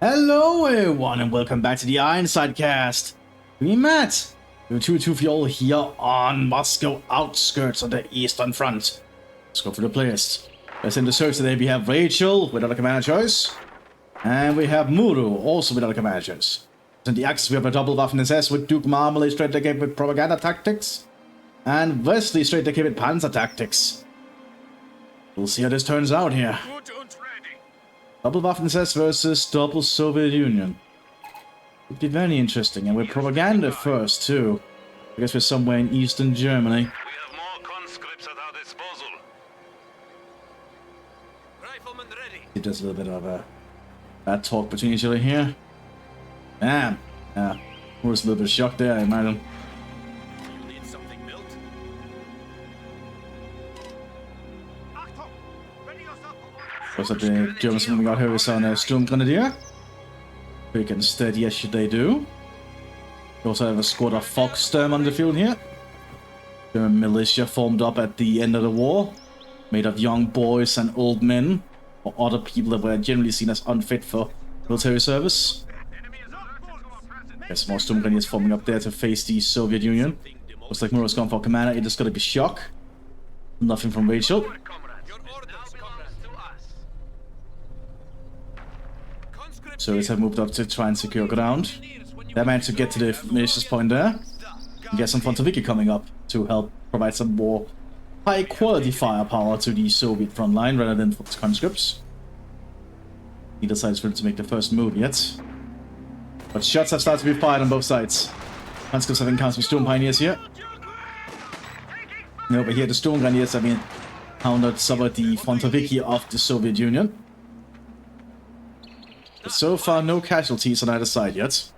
Hello everyone and welcome back to the Ironside cast. Me Matt, we're two of you all here on Moscow outskirts of the Eastern Front. Let's go for the playlist. As in the search today we have Rachel without a commander choice. And we have Muru also without a commander choice. In the Axis we have a double Waffen-SS with Duke Marmalade straight decade with propaganda tactics. And Wesley straight decade with panzer tactics. We'll see how this turns out here. Double Waffen-SS versus double Soviet Union. Would be very interesting, and we're propaganda first too. I guess we're somewhere in Eastern Germany. We have more conscripts at our disposal. Riflemen ready. There's a little bit of a bad talk between each other here. Damn. Yeah. We're a little bit shocked there, I imagine. You need something built? Looks like the Germans we got here is on a Sturmgrenadier. Quick and steady as they do. We also have a squad of Foxsturm on the field here. German militia formed up at the end of the war, made of young boys and old men, or other people that were generally seen as unfit for military service. There's more Sturmgrenadiers forming up there to face the Soviet Union. Looks like Muro's gone for commander, it is gonna be shock. Nothing from Rachel. So it's have moved up to try and secure ground. They managed to get to the militia's point there. And get some fortification coming up to help provide some more high quality firepower to the Soviet front line rather than for conscripts. Neither side is ready to make the first move yet. But shots have started to be fired on both sides. Conscripts have encountered some Storm Pioneers here. And over here the Storm Pioneers have been countered some of the fortification of the Soviet Union. But so far, no casualties on either side yet.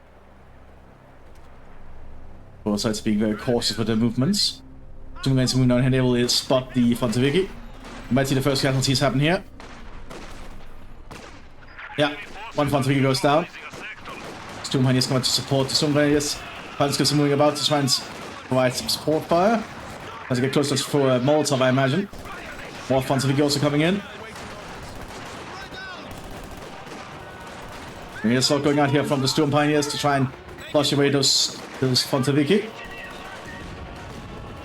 Both sides being very cautious with their movements. Two guys moving down here, they will spot the Fontoviki. You might see the first casualties happen here. Yeah, one Fontoviki goes down. Storm Pioneers come out to support the Storm Pioneers. Conscripts are moving about to try and provide some support fire. As they get closer for Molotov, I imagine. More Fontoviki also coming in. There's a lot going out here from the Storm Pioneers to try and flush away those Fontoviki.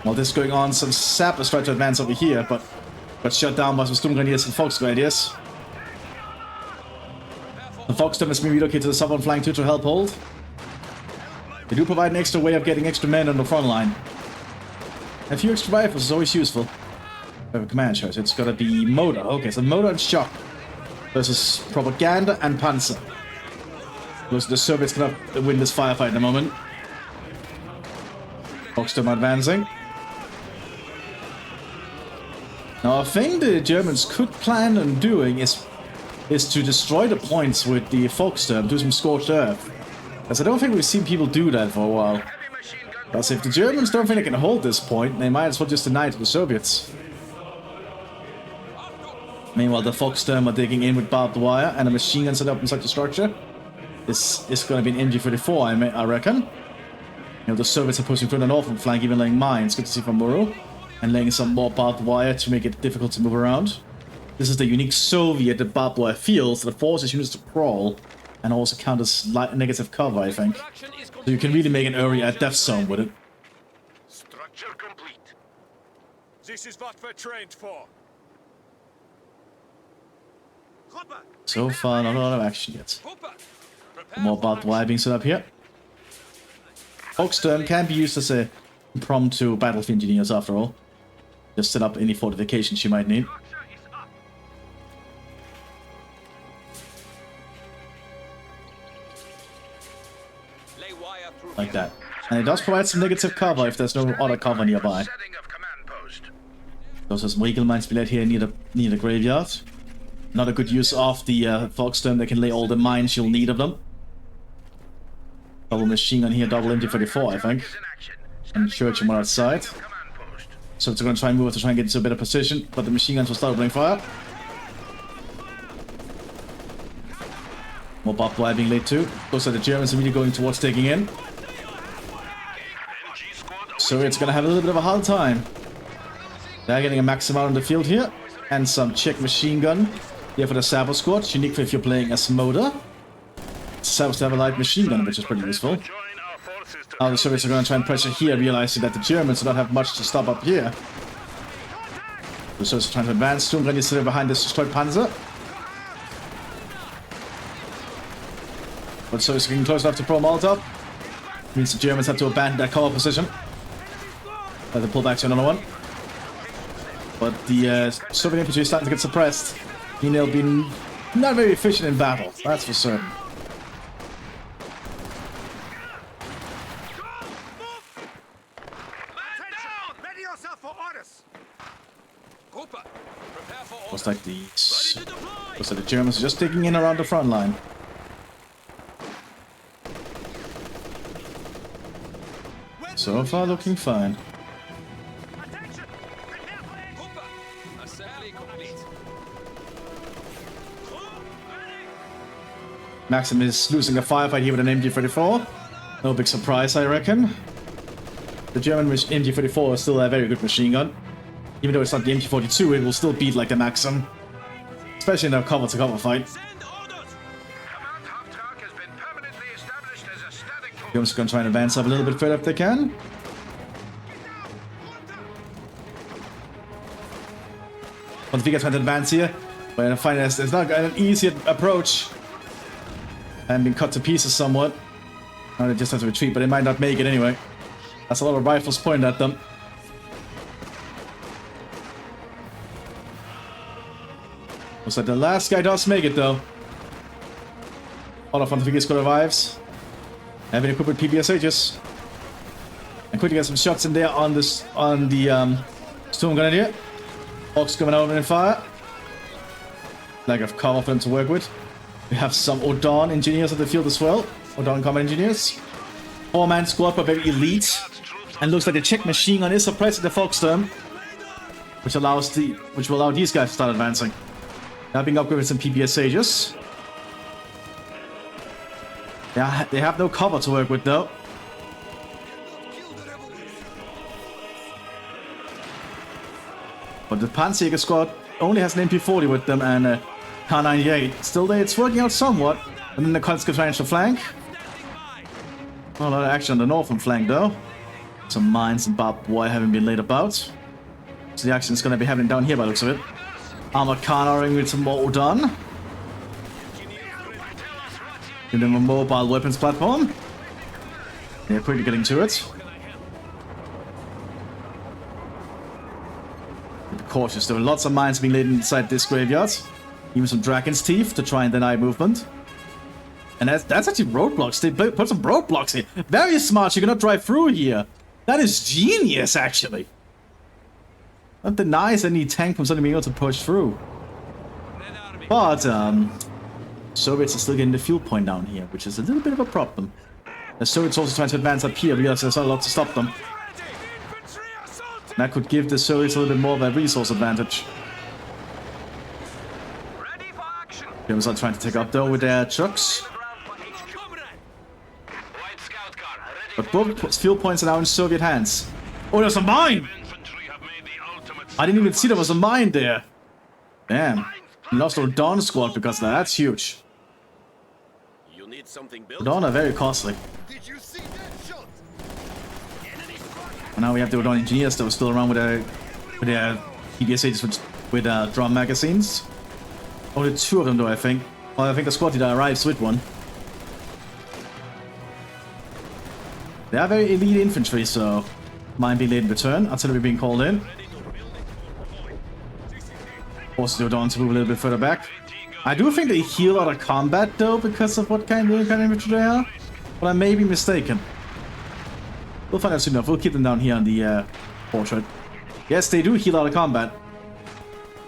While this is going on, some sappers try to advance over here, but got shut down by some Storm Grenadiers and Fox Grenadiers. The Foxsturm has been relocated to the southern flank too to help hold. They do provide an extra way of getting extra men on the front line. A few extra rifles is always useful. We have a command choice. It's gotta be motor. Okay, so motor and shock versus propaganda and panzer. Looks like the Soviets cannot win this firefight at the moment. Foxsturm advancing. Now, a thing the Germans could plan on doing is to destroy the points with the Foxsturm, do some scorched earth. Because I don't think we've seen people do that for a while. Because if the Germans don't think they can hold this point, they might as well just deny it to the Soviets. Meanwhile, the Foxsturm are digging in with barbed wire and a machine gun set up inside the structure. This is going to be an MG-34, I reckon. You know, the Soviets are pushing through the northern flank, even laying mines. Good to see from Muro. And laying some more barbed wire to make it difficult to move around. This is the unique Soviet that barbed wire feels that forces units to crawl and also count as negative cover, I think. So you can really make an area a death zone with it. Structure complete. This is what we're trained for. So far, not a lot of action yet. More barbed wire being set up here. Foxsturm can be used as a impromptu battlefield engineers after all. Just set up any fortifications you might need. Like that. And it does provide some negative cover if there's no other cover nearby. There's some Regal mines be laid here near the graveyard. Not a good use of the Foxsturm. They can lay all the mines you'll need of them. Double machine gun here, double MG-34, I think. And church on outside. So it's going to try and move to try and get into a better position, but the machine guns will start opening fire. More barbed wire being laid too. Looks like the Germans are really going towards taking in. So it's going to have a little bit of a hard time. They're getting a maximum out on the field here. And some Czech machine gun here for the Sabo squad. Unique for if you're playing as Moda. themselves to have a light machine gun, which is pretty useful. Join our forces to Now the Soviets are going to try and pressure here, realizing that the Germans do not have much to stop up here. The Soviets are trying to advance. Sturmgren is still behind this destroyed Panzer. But the Soviets are getting close enough to pro Molotov. Means the Germans have to abandon their cover position. Let them pull back to another one. But the Soviet infantry is starting to get suppressed. Meaning they'll be not very efficient in battle, that's for certain. Ready yourself for orders. Cooper, prepare for Looks like the Germans are just digging in around the front line. So far, looking fine. Attention! Prepare for action. Cooper, assembly complete. Maxim is losing a firefight here with an MG-34. No big surprise, I reckon. The German MG-34 is still a very good machine gun. Even though it's not the MG-42, it will still beat like the Maxim. Especially in a cover-to-cover fight. Send orders. Command half track has been permanently established as a static post. Germans are going to try and advance up a little bit further if they can. Once we get trying to advance here, but I find it's not an easy approach. And been cut to pieces somewhat. Now they just have to retreat, but they might not make it anyway. That's a lot of rifles pointed at them. Looks like the last guy does make it though. All of Frontline revives. Having equipped with PBSHs. And quickly get some shots in there on this Storm Grenadier. Hawks coming over in fire. Lack of cover for them to work with. We have some Odon engineers on the field as well. Odon combat engineers. 4-man squad, but very elite. And looks like the Czech machine gun is suppressing the Foxstorm, which will allow these guys to start advancing. Now being upgraded with some PBSHs. Yeah, they have no cover to work with though. But the Panzer squad only has an MP40 with them and a K98. Still, it's working out somewhat. And then the Conscripts managed to flank. Not a lot of action on the northern flank though. Some mines and barbed wire haven't been laid about. So the action is going to be happening down here by the looks of it. Armored cornering with some more Odon. Give them a mobile weapons platform. They're quickly getting to it. Be cautious, there are lots of mines being laid inside this graveyard. Even some Dragon's Teeth to try and deny movement. And that's actually roadblocks. They put some roadblocks here. Very smart, you cannot drive through here. That is genius, actually. That denies any tank from suddenly being able to push through. But, Soviets are still getting the fuel point down here, which is a little bit of a problem. The Soviets also trying to advance up here, because there's not a lot to stop them. That could give the Soviets a little bit more of a resource advantage. Germans are trying to take up though with their trucks. But both fuel points are now in Soviet hands. Oh, there's a mine! I didn't even see there was a mine there. Damn. We lost our Dawn squad because of that. That's huge. You need something built. Dawn are very costly. Did you see that shot? And now we have the Dawn engineers that were still around with their PBSHs with drum magazines. Only 2 of them though, I think. Well, I think the squad leader arrives with one. They are very elite infantry, so mine being laid in return, artillery being called in. Forces go down to move a little bit further back. I do think they heal out of combat though, because of what kind of infantry they are. But I may be mistaken. We'll find out soon enough. We'll keep them down here on the portrait. Yes, they do heal out of combat.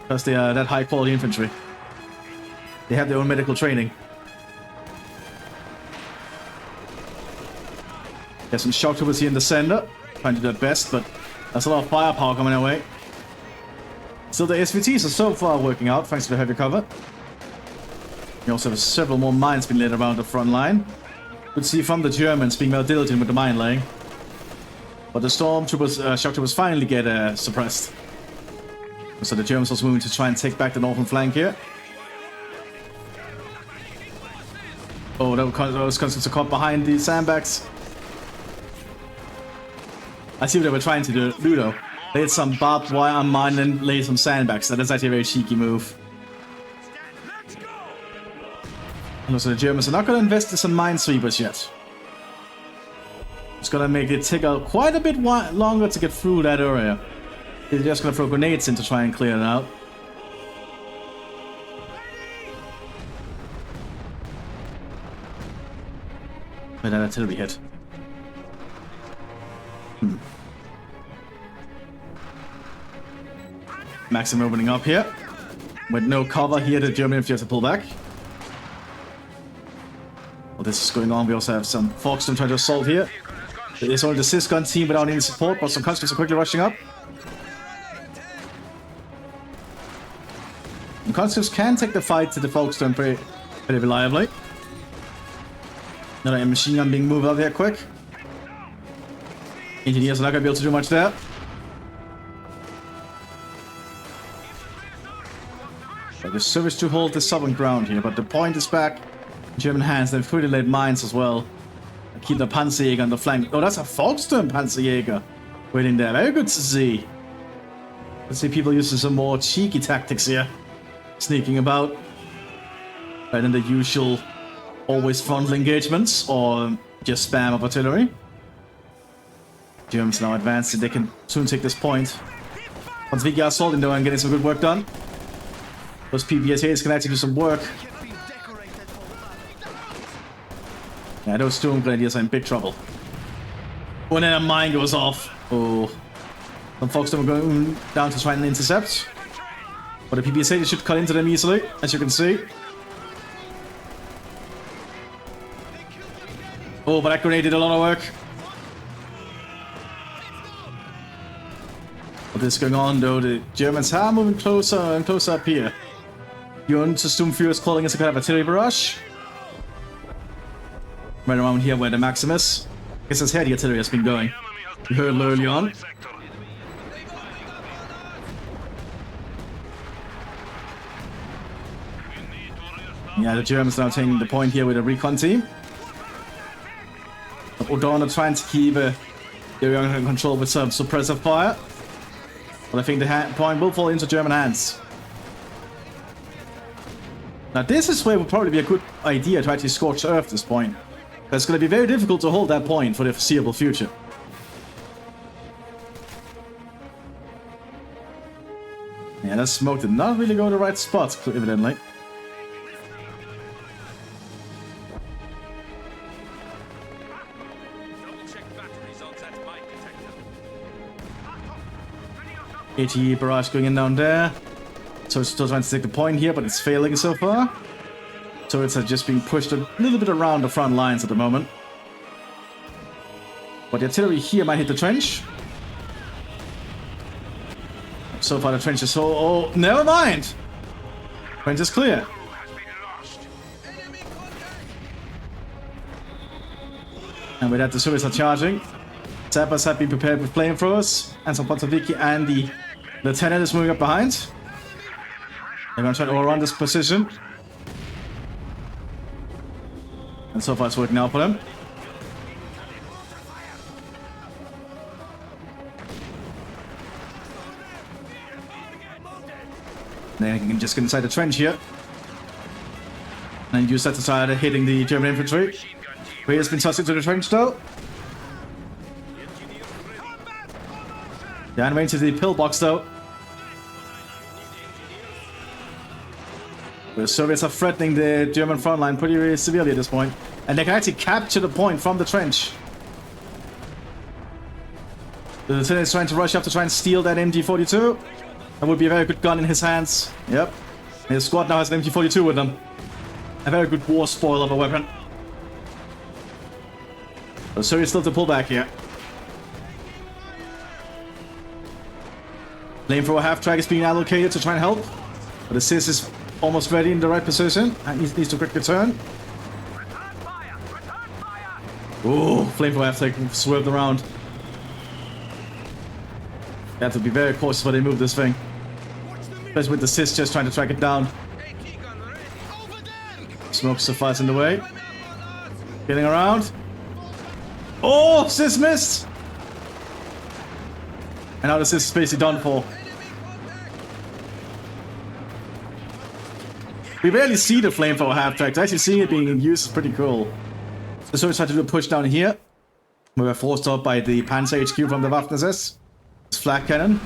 Because they are that high quality infantry. They have their own medical training. There's some shock troopers here in the center. Trying to do their best, but there's a lot of firepower coming our way. Still, the SVTs are so far working out, thanks to the heavy cover. We also have several more mines being laid around the front line. Could see from the Germans being more diligent with the mine laying. But the stormtroopers, shock troopers finally get suppressed. So the Germans also moving to try and take back the northern flank here. Oh, those conscripts are caught behind the sandbags. I see what they were trying to do though. They had some barbed wire on mine and laid some sandbags. That is actually a very cheeky move. And also the Germans are not going to invest in some minesweepers yet. It's going to make it take quite a bit longer to get through that area. They're just going to throw grenades in to try and clear it out. Wait, that artillery hit. Maxim opening up here. With no cover here, the German infantry have to pull back. Well, this is going on. We also have some Foxton trying to assault here. There's only the Sysgun team without any support, but some conscripts are quickly rushing up. And conscripts can take the fight to the Folkestone pretty reliably. Another machine gun being moved out here quick. Engineers are not going to be able to do much there. But the service to hold the southern ground here, but the point is back in German hands. They've fully laid mines as well. Keep the Panzerjäger on the flank. Oh, that's a Folkestone Panzerjäger waiting there. Very good to see. Let's see people using some more cheeky tactics here. Sneaking about. Right in the usual always frontal engagements or just spam of artillery. Germans now advanced. They can soon take this point. Once Vika assaulting though and getting some good work done. Those PPSAs can actually do some work. Yeah, those Storm Grenadiers are in big trouble. When then a mine goes off. Oh. Some Foxton are going down to try and intercept. But the PPSA should cut into them easily, as you can see. Oh, but that grenade did a lot of work. What is going on though? The Germans are moving closer and closer up here. Bjorn to Sturmführer's calling us a kind of artillery barrage. Right around here where the Maximus. I guess that's here the artillery has been going. We heard early on. Yeah, the Germans now taking the point here with a recon team. O'Donnell trying to keep the area under control with some suppressive fire. But I think the point will fall into German hands. Now this is where it would probably be a good idea to actually scorch earth this point. It's going to be very difficult to hold that point for the foreseeable future. Yeah, that smoke did not really go to the right spots, evidently. ATE barrage going in down there. So it's still trying to take the point here, but it's failing so far. Turrets are just being pushed a little bit around the front lines at the moment. But the artillery here might hit the trench. So far the trench is so... Oh, never mind! Trench is clear. And with that the Soviets are charging. Zappers have been prepared with flamethrowers. And some Potsdamiki and the lieutenant is moving up behind. They're going to try to overrun this position. And so far it's working out for them. They can just get inside the trench here. And use that to start hitting the German infantry. He has been tossed into the trench though. Down range to the pillbox though. The Soviets are threatening the German front line pretty severely at this point. And they can actually capture the point from the trench. The lieutenant is trying to rush up to try and steal that MG42. That would be a very good gun in his hands. Yep. His squad now has an MG42 with them. A very good war spoil of a weapon. The Soviets still to pull back here. Flamethrower half-track is being allocated to try and help. But the Sis is almost ready in the right position. And he needs to quickly turn. Ooh, flamethrower half-track swerved around. They have to be very cautious when they move this thing. Especially with the Sis just trying to track it down. Smoke so far is in the way. Getting around. Oh, Sis missed! And now the Sis is basically done for. We barely see the flamethrower half-track. To actually see it being used is pretty cool. So we tried to do a push down here. We were forced up by the Panzer HQ from the Waffen-SS. It's flak cannon.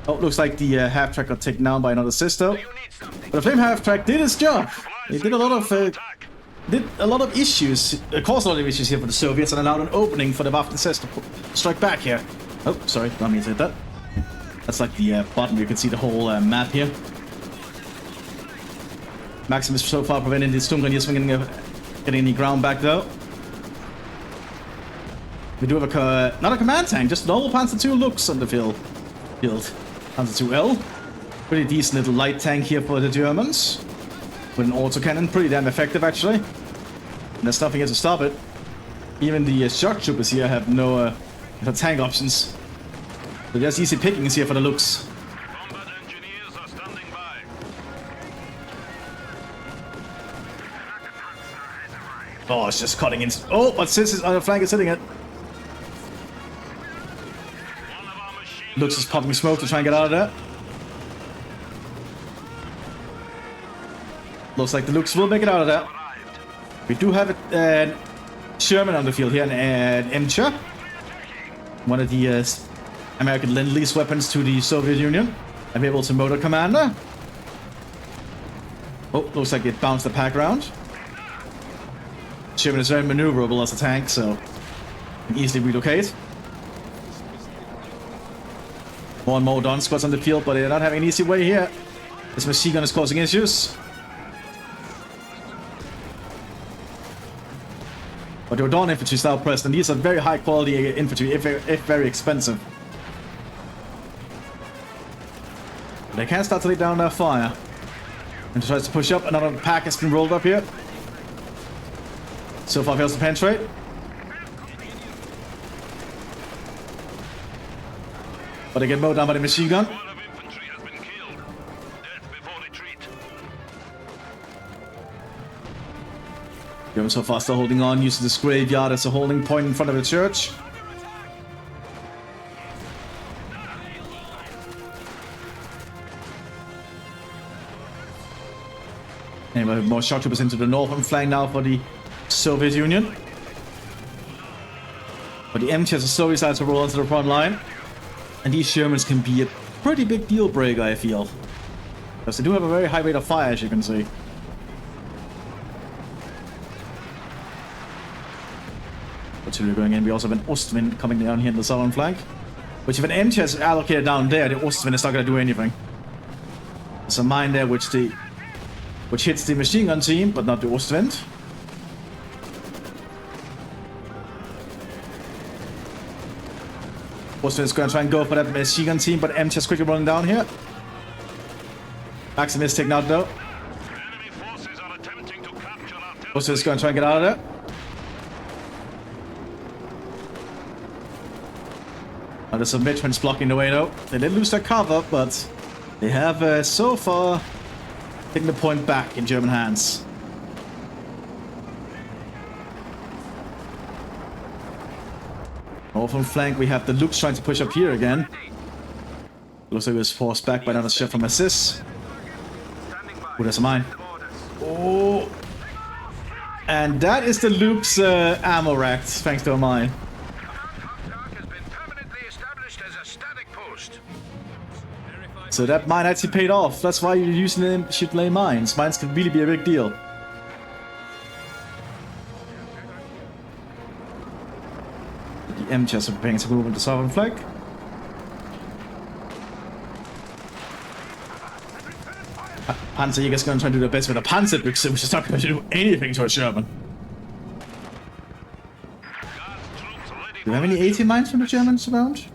Oh, looks like the half-track got taken down by another Sisto. But the flame half-track did its job. It did a lot of issues. It caused a lot of issues here for the Soviets and allowed an opening for the Waffen-SS to strike back here. Oh, sorry, not me to hit that. That's like the bottom. You can see the whole map here. Maximus so far preventing the Sturmgrenadiers from getting any ground back though. We do have not a command tank, just normal Panzer II looks on the field. Panzer IIL. Pretty decent little light tank here for the Germans. With an autocannon, pretty damn effective actually. And there's nothing here to stop it. Even the shock troopers here have no tank options. So just easy pickings here for the looks. Combat engineers are standing by. Oh, it's just cutting in. Oh, but Sis is on the flank is hitting it. Looks is popping smoke to try and get out of there. Looks like the Lux will make it out of there. We do have a Sherman on the field here, and Emcher. One of the American Lend-Lease weapons to the Soviet Union. I'm able to motor commander. Oh, looks like it bounced the pack round. Sherman is very maneuverable as a tank, so can easily relocate. More and more Dawn squads on the field, but they're not having an easy way here. This machine gun is causing issues. But your Dawn infantry is now pressed, and these are very high quality infantry, if very expensive. But they can start to lay down their fire. And tries to push up. Another pack has been rolled up here. So far fails to penetrate. But they get mowed down by the machine gun. One of infantry has been killed. Death before retreat. Germans so far still holding on, using this graveyard as a holding point in front of the church. And we have more shock troopers into the northern flank now for the Soviet Union. But the MTs are slowly starting to roll into the front line. And these Shermans can be a pretty big deal breaker, I feel. Because they do have a very high rate of fire, as you can see. Artillery going in. We also have an Ostwind coming down here in the southern flank. Which if an MT is allocated down there, the Ostwind is not going to do anything. There's a mine there which hits the machine gun team, but not the Ostwind. Ostwind is going to try and go for that machine gun team, but MT is quickly running down here. Maximus taken out though. Enemy forces are attempting to capture artillery. Ostwind is going to try and get out of there. Now the submitment's blocking the way though. They did lose their cover, but they have so far taken the point back in German hands. Northern flank, we have the Lux trying to push up here again. Looks like it was forced back by another shot from Mthis. Oh, there's a mine. Oh! And that is the Lux ammo rack, thanks to a mine. Has been permanently established as a static post. So that mine actually paid off. That's why you're using them, should lay mines. Mines can really be a big deal. The MTs are preparing to move on the southern flank. Panzerjäger is going to try to do their best with a Panzerbüchse, which is not going to do anything to a German. Do we have any 80 mines from the Germans around?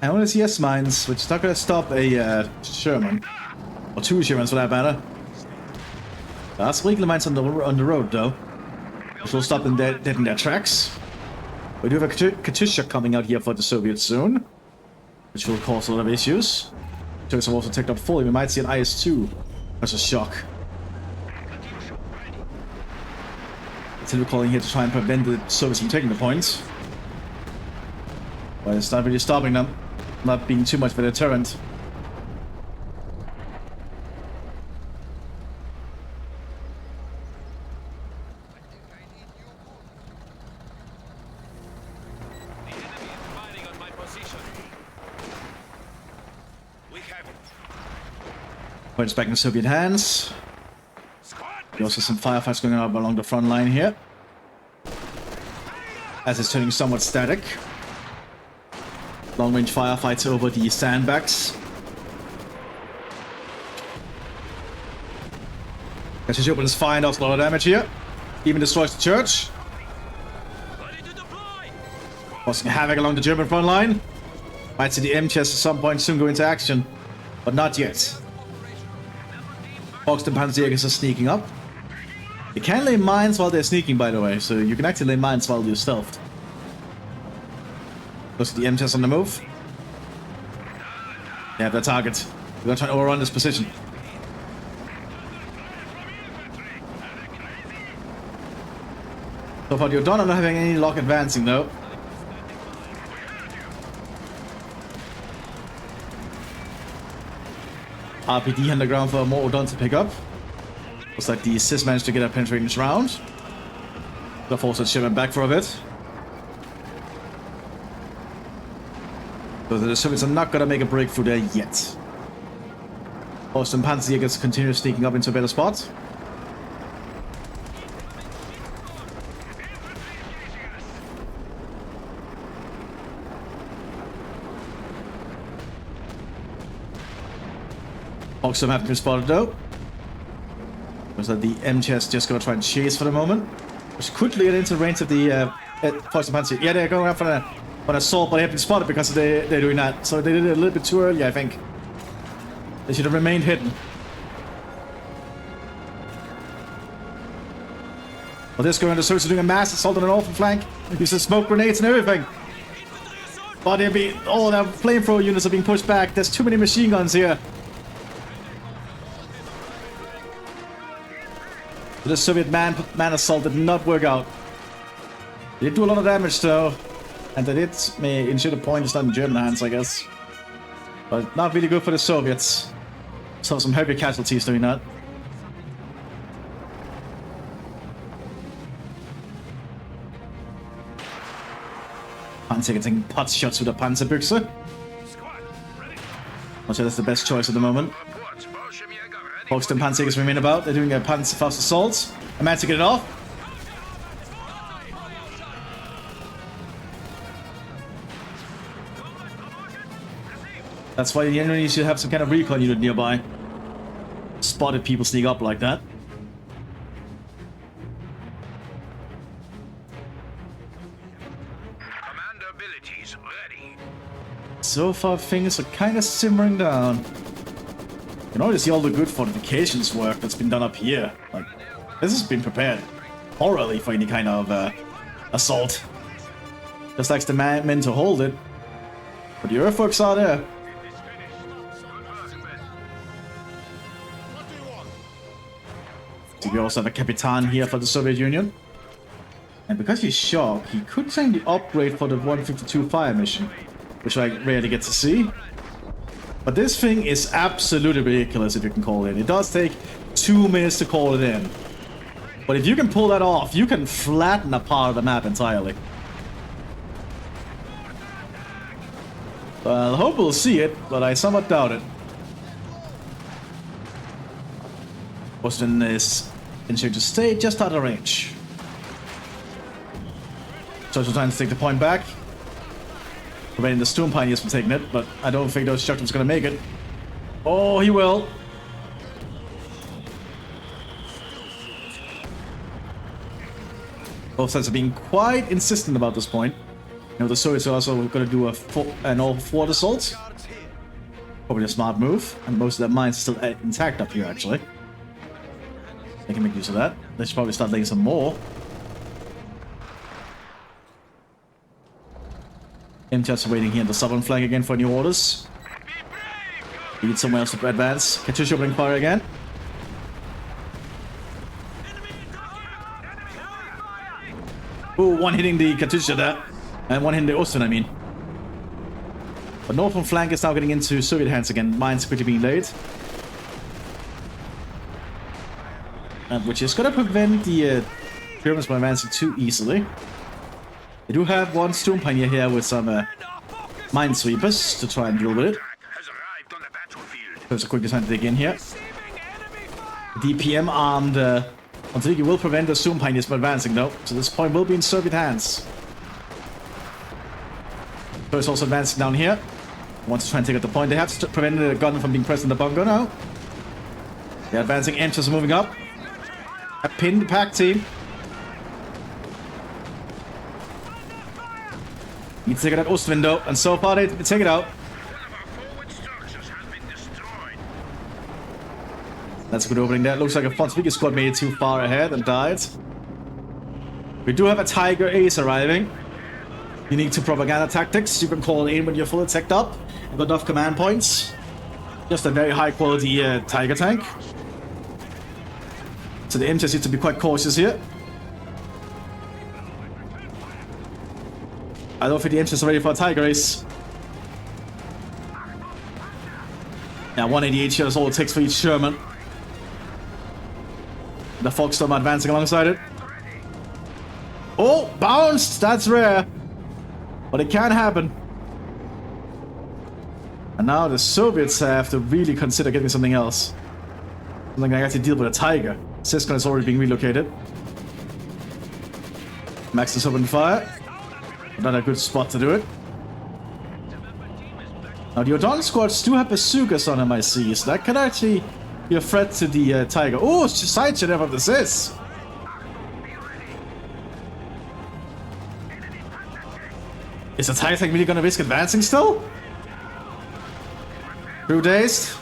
I only see S mines, which is not going to stop a Sherman. Or two Shermans for that matter. That's legal mines on the road though. Which will stop them dead in their tracks. We do have a Katyusha coming out here for the Soviets soon. Which will cause a lot of issues. Turks have also taken up fully. We might see an IS-2. That's a shock. artillery calling here to try and prevent the Soviets from taking the points. But it's not really stopping them. Not being too much of a deterrent. The enemy is firing on my position. We have it. Points back in Soviet hands. Squad. There's also some firefights going on along the front line here. As it's turning somewhat static. Long-range firefights over the sandbags. Decisive opens fire and does a lot of damage here. Even destroys the church. Ready to deploy. Causing havoc along the German front line. Might see the Mthis at some point soon go into action. But not yet. Fox and Panzerjägers are sneaking up. You can lay mines while they're sneaking, by the way, so you can actually lay mines while you're stealthed. Looks at the Mthis on the move. They have their target. We're gonna try and overrun this position. So far, you're done. I'm not having any luck advancing, though. RPD on the ground for more Odon to pick up. Looks like the Sis managed to get a penetrating this round. The force that shipment back for a bit. So the Soviets are not gonna make a breakthrough there yet. Boston Panzerjägers continue sneaking up into a better spot. Oxfam haven't been spotted though. Looks like the Mthis just gonna try and chase for the moment. Which could lead into range of the Boston Panzer. Yeah, they're going out for an assault, but they have been spotted because they're doing that. So they did it a little bit too early, I think. They should have remained hidden. Well, this going to Soviets are doing a mass assault on the northern flank. Using smoke grenades and everything. But they'll be all their flamethrower units are being pushed back. There's too many machine guns here. The Soviet man assault did not work out. They did do a lot of damage though. And they did may ensure the point is not in German hands, I guess. But not really good for the Soviets. Saw some heavy casualties doing that. Panzer getting pot shots with a Panzerbüchse. I'd say that's the best choice at the moment. Most and Panzerjägers remain about. They're doing a Panzerfaust assault. I managed to get it off. That's why the enemy should have some kind of recon unit nearby. Spotted people sneak up like that. Command abilities ready. So far, things are kind of simmering down. You can already see all the good fortifications work that's been done up here. Like, this has been prepared thoroughly for any kind of assault. Just likes the men to hold it. But the earthworks are there. So we also have a Capitan here for the Soviet Union. And because he's shocked, he could change the upgrade for the 152 fire mission, which I rarely get to see. But this thing is absolutely ridiculous, if you can call it. It does take 2 minutes to call it in. But if you can pull that off, you can flatten a part of the map entirely. Well, I hope we'll see it, but I somewhat doubt it. Boston is ensured to stay just out of range. Social trying to take the point back. Preventing the Storm Pioneers from taking it, but I don't think those Shuckman's gonna make it. Oh, he will. Both sides are being quite insistent about this point. You know, the Soviets are also gonna do an all-forward assault. Probably a smart move, and most of their mines are still intact up here, actually. They can make use of that. They should probably start laying some more. Mthis waiting here in the southern flank again for new orders. Need somewhere else to advance. Katyusha opening fire again. Oh, one hitting the Katusha there. And one hitting the Ostwind, I mean. But northern flank is now getting into Soviet hands again. Mines quickly being laid. Which is going to prevent the Germans from advancing too easily. They do have one Storm Pioneer here with some minesweepers to try and deal with it. There's a quick design to dig in here. DPM armed Antoniki will prevent the Storm Pioneers from advancing though, so this point will be in Soviet hands. First also advancing down here. Wants to try and take out the point. They have to prevent the gun from being pressed in the bunker now. They're advancing. Enters are moving up. A pinned pack team. Need to take out that Ostwind though, and so far they take it out. That's a good opening there. Looks like a Fontsvika squad made it too far ahead and died. We do have a Tiger Ace arriving. Unique to propaganda tactics. You can call it in when you're fully teched up and got enough command points. Just a very high quality Tiger tank. So the Mthis need to be quite cautious here. I don't think the Mthis are ready for a Tiger Ace. Yeah, 188 here is all it takes for each Sherman. The Foxstorm advancing alongside it. Oh, bounced! That's rare. But it can happen. And now the Soviets have to really consider getting something else. Something like that to deal with a Tiger. Siskon is already being relocated. Max is open fire. Not a good spot to do it. Now the Odon squads do have bazookas on them, I see. So that could actually be a threat to the Tiger. Oh, it's just side shot of this is. Is the Tiger tank really gonna risk advancing still? Crew dazed.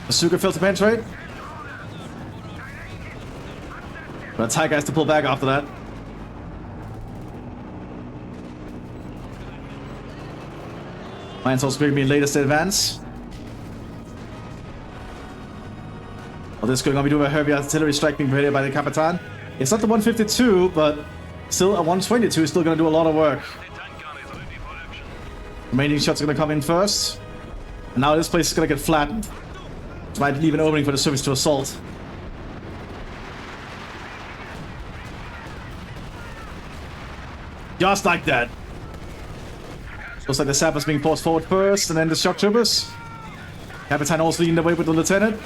Bazooka failed to penetrate. But the Tiger has to pull back after that. Mines also bringing me latest advance. All this going on, we do have a heavy artillery strike being prepared by the Capitan. It's not the 152, but still a 122 is still going to do a lot of work. Remaining shots are going to come in first. And now this place is going to get flattened. It might leave an opening for the Soviets to assault. Just like that. Looks like the sappers being forced forward first, and then the shock troopers. Capitan also leading the way with the lieutenant.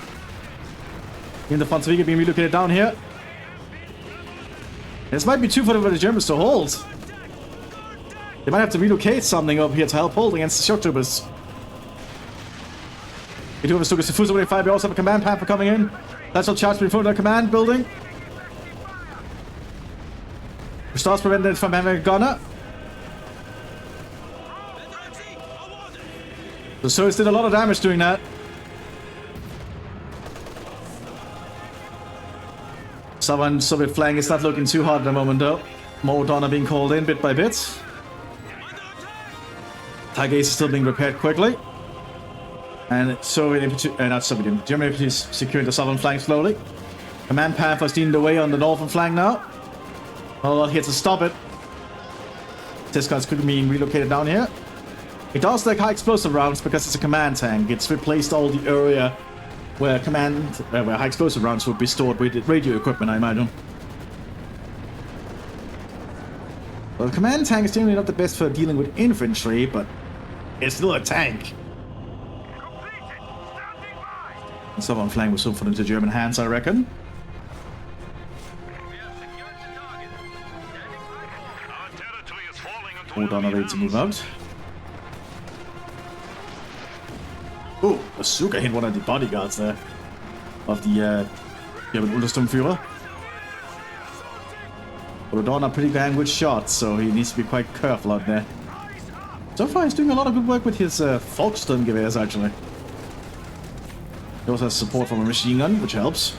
Even the Fontsvika being relocated down here. This might be too far for the Germans to hold. They might have to relocate something up here to help hold against the shock troopers. We do have a Stukas Diffuser 75. We also have a command pamphlet coming in. That's what charged before the command building. Which starts preventing it from having a gunner. The Soviets did a lot of damage doing that. Southern Soviet flank is not looking too hot at the moment though. More Dawn are being called in bit by bit. Tiger Ace is still being repaired quickly. And Soviet infantry, not Soviet, German infantry is securing the southern flank slowly. Command path is leading the way on the northern flank now. Not a lot here to stop it. This guy's quickly being relocated down here. It does like high explosive rounds because it's a command tank. It's replaced all the area where where high explosive rounds would be stored with radio equipment, I imagine. Well, the command tank is generally not the best for dealing with infantry, but it's still a tank. The southern flank will soon fall into German hands, I reckon. Hold on, ready to move out. Oh, Bazooka hit one of the bodyguards there. Of the German Untersturmführer. Rodon are pretty damn good shots, so he needs to be quite careful out there. So far, he's doing a lot of good work with his Volkssturm gewehr, actually. He also has support from a machine gun, which helps.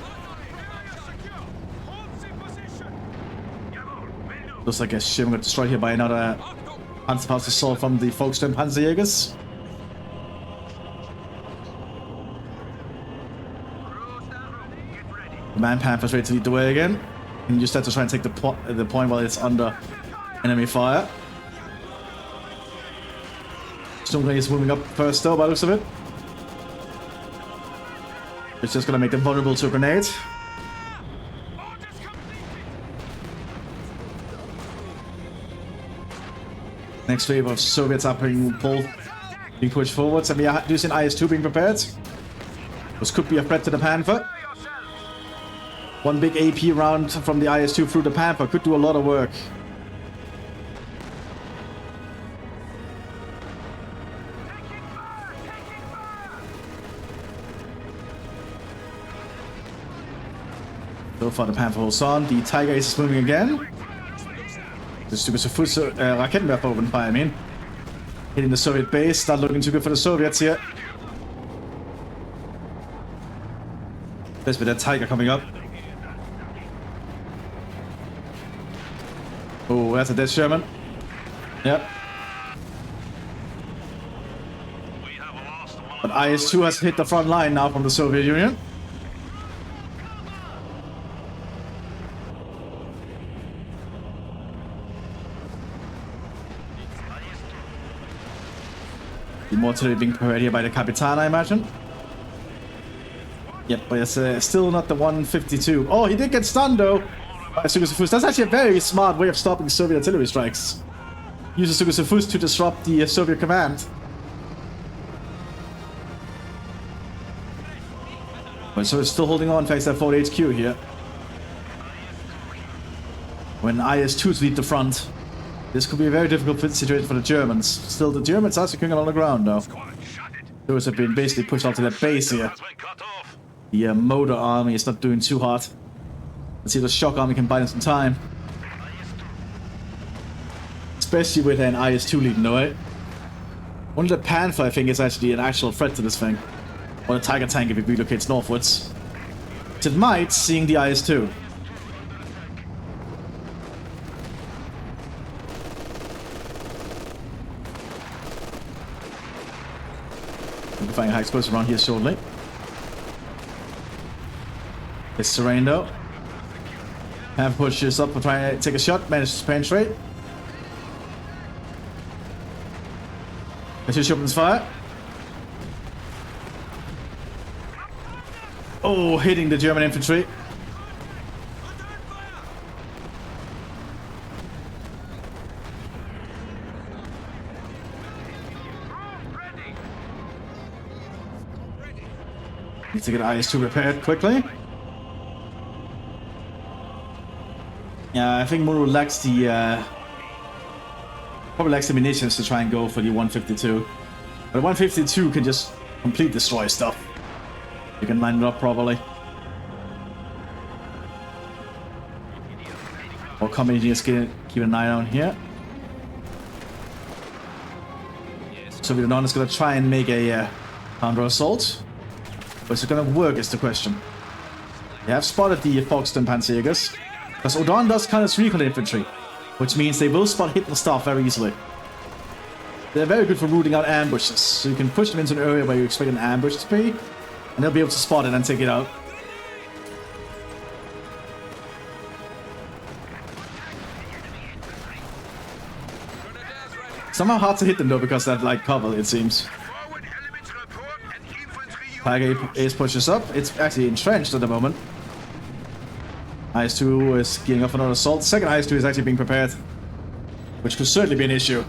Looks like a ship got destroyed here by another Panzerfaust assault from the Volkssturm Panzerjägers. Man Panther's ready to lead the way again. And use that to try and take the point while it's under enemy fire. Sturmgewehr is moving up first though, by the looks of it. It's just gonna make them vulnerable to grenades. Next wave of Soviets are being pushed forwards, and we are using IS-2 being prepared. This could be a threat to the Panther. One big AP round from the IS-2 through the Panther could do a lot of work. So far the Panther holds on. The Tiger is moving again. This is a full Raketenwerfer open fire, I mean. Hitting the Soviet base. Not looking too good for the Soviets here. There's with that Tiger coming up. Oh, that's a dead Sherman. Yep. But IS-2 has hit the front line now from the Soviet Union. The mortar being prepared here by the Capitan, I imagine. Yep, but it's still not the 152. Oh, he did get stunned though. By Sugasufus. That's actually a very smart way of stopping Soviet artillery strikes. Uses Sugasufus to disrupt the Soviet command. But so it's still holding on thanks to that Fort HQ here. When IS-2s lead the front, this could be a very difficult situation for the Germans. Still, the Germans are securing on the ground though. Those have been basically pushed onto their base here. The motor army is not doing too hot. Let's see if the shock army can buy them some time. Especially with an IS-2 leading the way. Only the Panther, I think, is actually an actual threat to this thing. Or the Tiger tank if it relocates northwards. Which it might, seeing the IS-2. We'll be finding high explosives around here shortly. It's terrain though. Have pushes up and try to take a shot, manages to penetrate. Let's just opens fire. Oh, hitting the German infantry. Need to get IS-2 repaired quickly. Yeah, I think Muru lacks the probably lacks the munitions to try and go for the 152. But 152 can just complete destroy stuff. You can line it up properly. Or come engineers keep an eye on here. Soviet Union is gonna try and make a counter assault. But is it gonna work is the question. They have spotted the Folkestone Panzerjägers. Because Odon does kind of recon infantry, which means they will spot hidden stuff very easily. They're very good for rooting out ambushes, so you can push them into an area where you expect an ambush to be, and they'll be able to spot it and take it out. Somehow hard to hit them though because of that light cover, it seems. Tiger Ace pushes up. It's actually entrenched at the moment. IS-2 is gearing up for another assault. Second IS-2 is actually being prepared, which could certainly be an issue.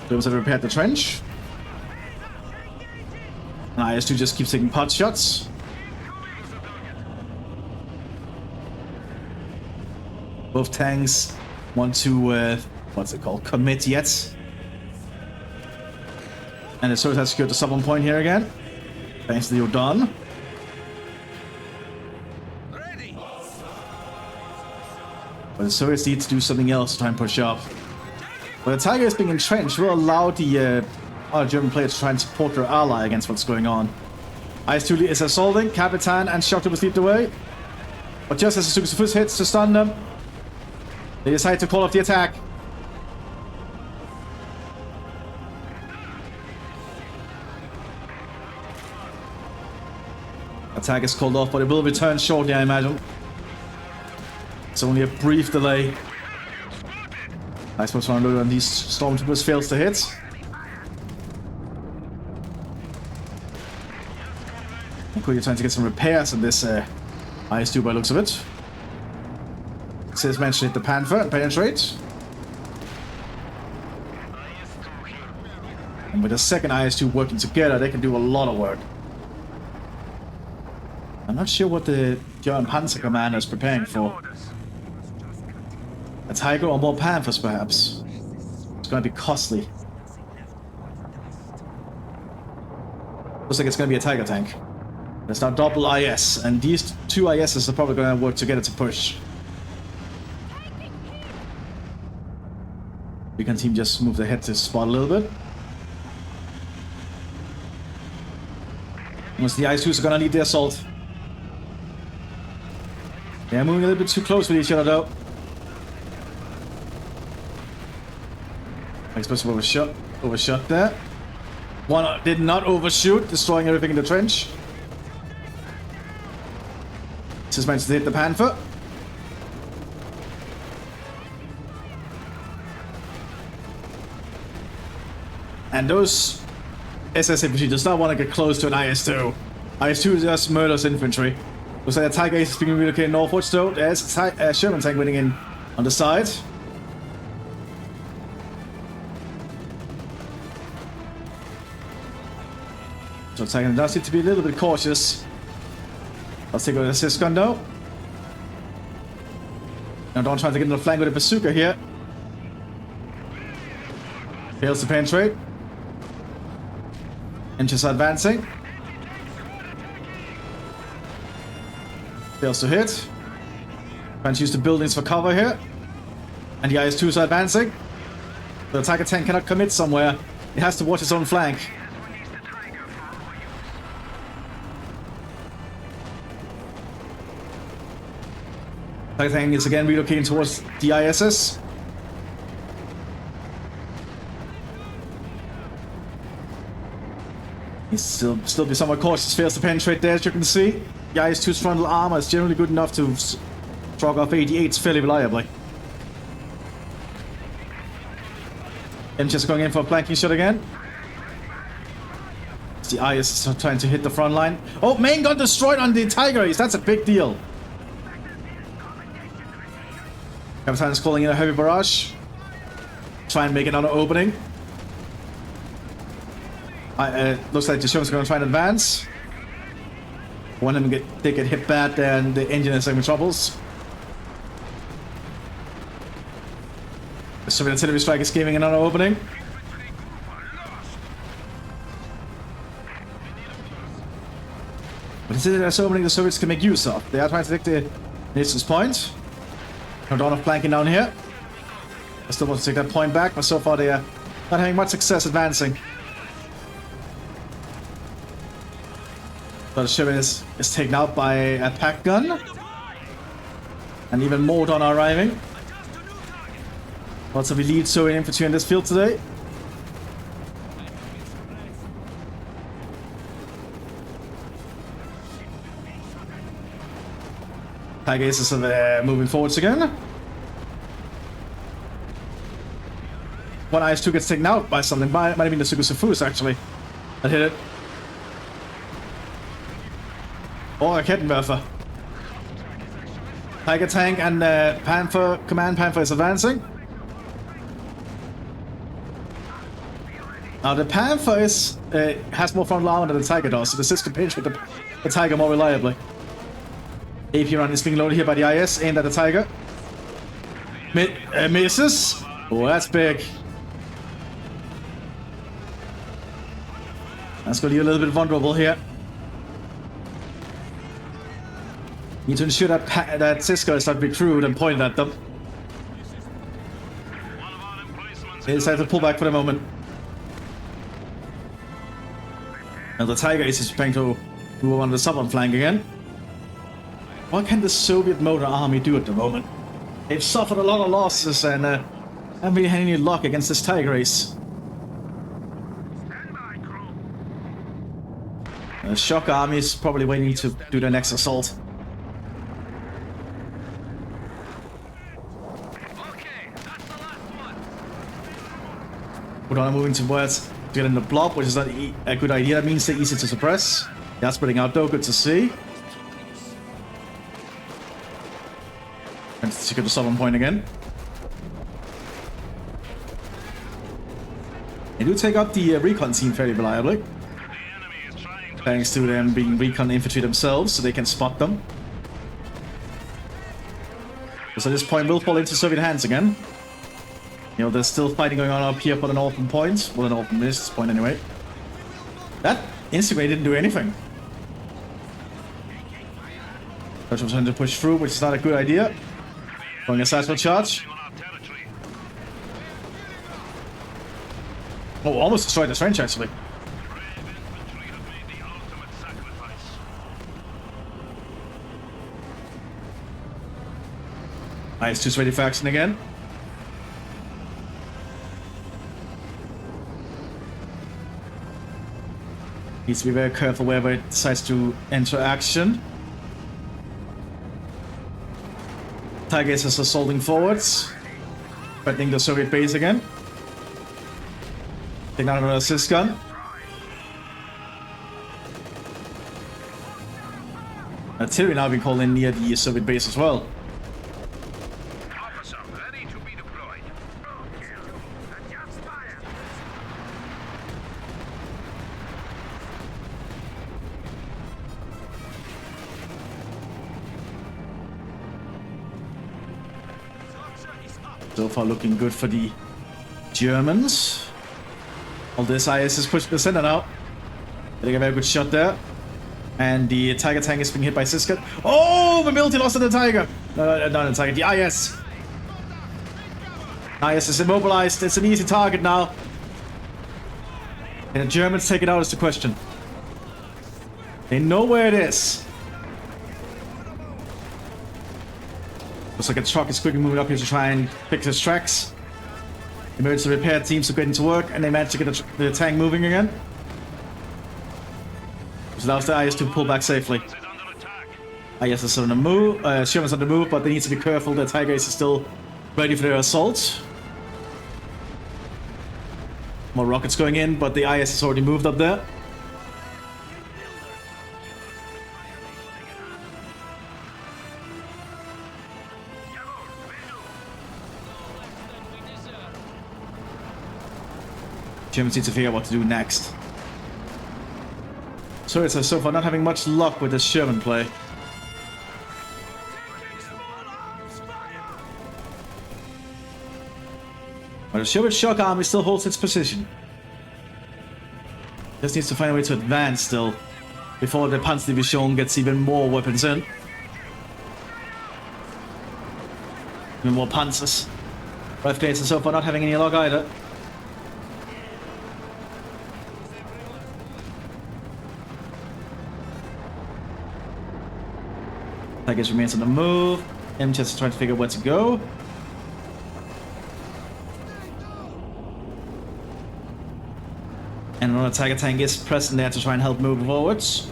Those have repaired the trench. And IS-2 just keeps taking pot shots. Both tanks want to, what's it called, commit yet. And the Soviets have secured the southern point here again. Thanks to the Odon. But the Soviets need to do something else to try and push up. But the Tiger is being entrenched will allow the other German players to try and support their ally against what's going on. IS-2 is assaulting, Capitan and Shock was lead the way. But just as the Sugasufus hits to stun them, they decide to call off the attack. Attack is called off, but it will return shortly, I imagine. It's only a brief delay. I suppose one of these stormtroopers fails to hit. You're trying to get some repairs on this IS-2 by the looks of it. It says mention hit the Panther and penetrate. And with the second IS-2 working together, they can do a lot of work. I'm not sure what the German Panzer Commander is preparing for. A Tiger or more Panthers, perhaps. It's going to be costly. Looks like it's going to be a Tiger tank. There's now double IS, and these two ISs are probably going to work together to push. Recon team just moved ahead to spot a little bit. Once the IS-2s are going to lead the assault. They're moving a little bit too close with each other, though. I'm supposed to overshot there. One did not overshoot, destroying everything in the trench. Just managed to hit the Panther. And those SS infantry does not want to get close to an IS-2. IS-2 just murders infantry. Looks like a Tiger Ace is being relocated northwards, though. There's a Sherman tank winning in on the side. So Tiger does need to be a little bit cautious. Let's take a assist gun, though. Now don't try to get in the flank with a bazooka here. Fails to penetrate. Inches advancing. Fails to hit. Trying to use the buildings for cover here. And the IS-2s are advancing. The Tiger tank cannot commit somewhere. It has to watch its own flank. Tiger tank is again relocating towards the ISS. He's still be somewhat cautious, fails to penetrate there, as you can see. The IS-2's frontal armor is generally good enough to shrug off 88s fairly reliably. M just going in for a flanking shot again. The IS is trying to hit the front line. Oh, main gun destroyed on the Tiger Ace. That's a big deal. Captain is calling in a heavy barrage. Try and make another opening. Looks like the Sherman's going to try and advance. One of them they get hit bad, then the engine is having troubles. The Soviet artillery strike is giving another opening. But this is an opening the Soviets can make use of. They are trying to take the Mthis point. No dawn of flanking down here. I still want to take that point back, but so far they are not having much success advancing. But the Sherman is taken out by a pack gun. And even more dawn are arriving. Lots of elite Soviet infantry in this field today. Tiger Ace is moving forwards again. One IS-2 gets taken out by something. Might have been the Sugusufus actually. That hit it. Or a Kettenwerfer. Tiger tank and Panther, Command Panther is advancing. Now the Panther has more frontal armor than the Tiger does, so the Sis can penetrate the Tiger more reliably. AP run is being loaded here by the IS, aimed at the Tiger. Misses. Oh, that's big. That's going to be a little bit vulnerable here. Need to ensure that Cisco is not recruited and pointed at them. They decide to pull back for the moment. And the Tiger is preparing to move on the southern flank again. What can the Soviet motor army do at the moment? They've suffered a lot of losses and haven't really had any luck against this Tiger Ace. The shock army is probably waiting to do their next assault. Okay, that's the last one. Put on moving towards to get in the blob, which is not a good idea. That means they're easy to suppress. They're spreading out though, good to see. And to get the southern point again. They do take up the recon team fairly reliably. Thanks to them being recon infantry themselves, so they can spot them. So this point will fall into Soviet hands again. You know, there's still fighting going on up here for the northern point. Well, the northern this point anyway. That instantly didn't do anything. Dutch was trying to push through, which is not a good idea. Going a sizable charge. Oh, almost destroyed this range actually. Nice, just ready for action again. Needs to be very careful wherever it decides to enter action. Tigers is assaulting forwards. Threatening the Soviet base again. Taking out another assist gun. Artillery now being called in near the Soviet base as well. Officer, ready to be deployed. Adjust fire. So far looking good for the Germans. All this IS is pushing the center now. Getting a very good shot there. And the Tiger tank is being hit by Siska. Oh, the military lost to the Tiger. No, not the Tiger, the IS. IS is immobilized. It's an easy target now. And the Germans take it out is the question. They know where it is. Looks like a truck is quickly moving up here to try and fix his tracks. Emergency repair teams are getting to work, and they manage to get the tank moving again. Which allows the IS to pull back safely. IS is on the move, Sherman's on the move, but they need to be careful. The Tiger is still ready for their assault. More rockets going in, but the IS has already moved up there. Germans need to figure out what to do next. Soviets are so far not having much luck with this Sherman play. But the Soviet shock army still holds its position. Just needs to find a way to advance still, before the Panzerdivision gets even more weapons in. Even more panzers. Both planes are so far not having any luck either. Tigers remains on the move. Mthis is trying to figure out where to go. And another Tiger tank is present there to try and help move forwards.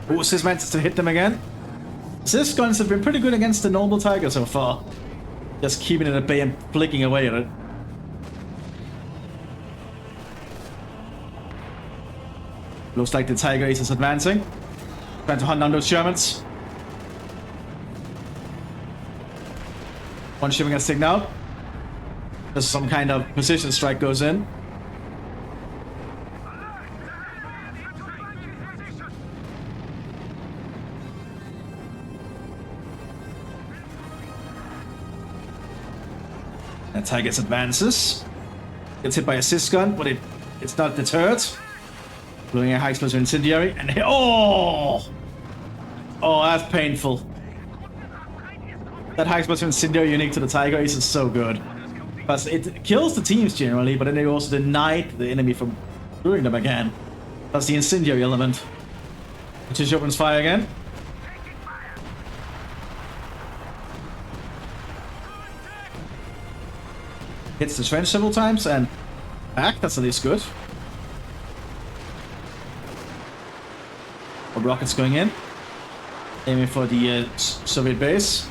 Oh, Sis manages to hit them again. Sis guns have been pretty good against the normal Tiger so far. Just keeping it at bay and flicking away at it. Looks like the Tiger is advancing. Trying to hunt down those Germans. One Sherman gets taken out. There's some kind of precision strike goes in. And Tigers advances. Gets hit by a assist gun, but it's not deterred. Blowing a high explosive incendiary, and oh, that's painful. That high explosive incendiary unique to the Tiger is so good, because it kills the teams generally, but then they also deny the enemy from doing them again. That's the incendiary element. Which opens fire again. Hits the trench several times, and back. That's at least good. Rockets going in. Aiming for the Soviet base.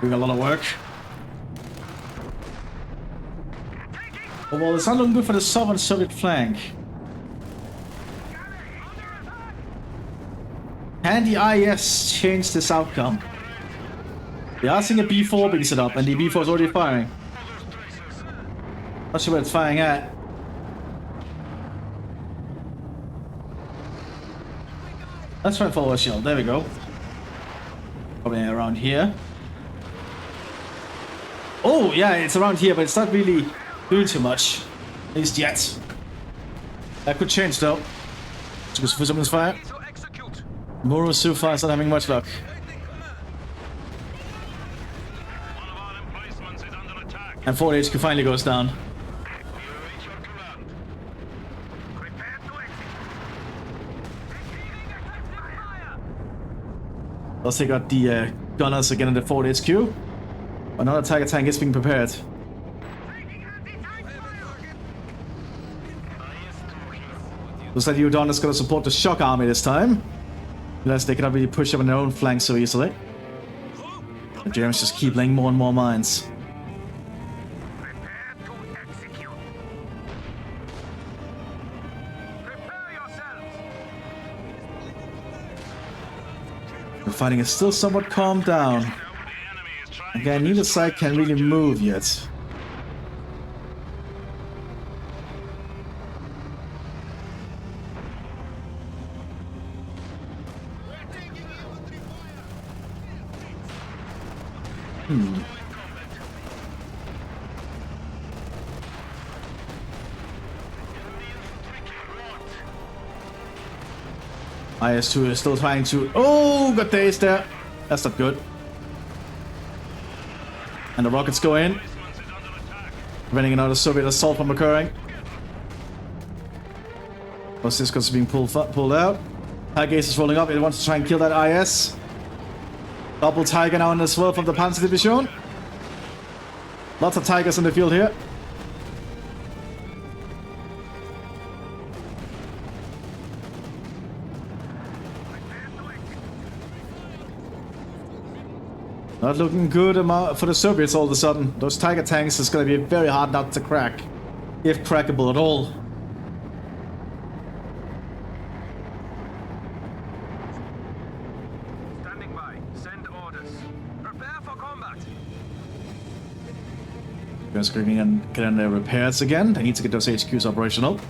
Doing a lot of work. Oh, well, it's not looking good for the southern Soviet flank. Can the IS change this outcome? They are seeing a B4 being set up, and the B4 is already firing. Not sure where it's firing at. Let's try and follow a shield. There we go. Probably around here. Oh, yeah, it's around here, but it's not really doing too much. At least yet. That could change, though. Just for someone's fire. Muro so far is not having much luck. And 4 HQ finally goes down. Let's take out the gunners again in the 4 HQ. Another Tiger tank is being prepared. Looks like Udon is going to support the shock army this time. Unless they cannot really push up on their own flank so easily. The Germans just keep laying more and more mines. The fighting is still somewhat calmed down. Again, neither side can really move yet. IS-2 is still trying to... Oh, got dazed there. That's not good. And the rockets go in, preventing another Soviet assault from occurring. Mthis is being pulled out. Tiger is rolling up. It wants to try and kill that IS. Double Tiger now in the swirl from the Panzer Division. Lots of Tigers in the field here. Not looking good for the Soviets all of a sudden. Those Tiger tanks is going to be very hard not to crack. If crackable at all. Standing by. Send orders. Prepare for combat. They're screaming and getting their repairs again. They need to get those HQs operational.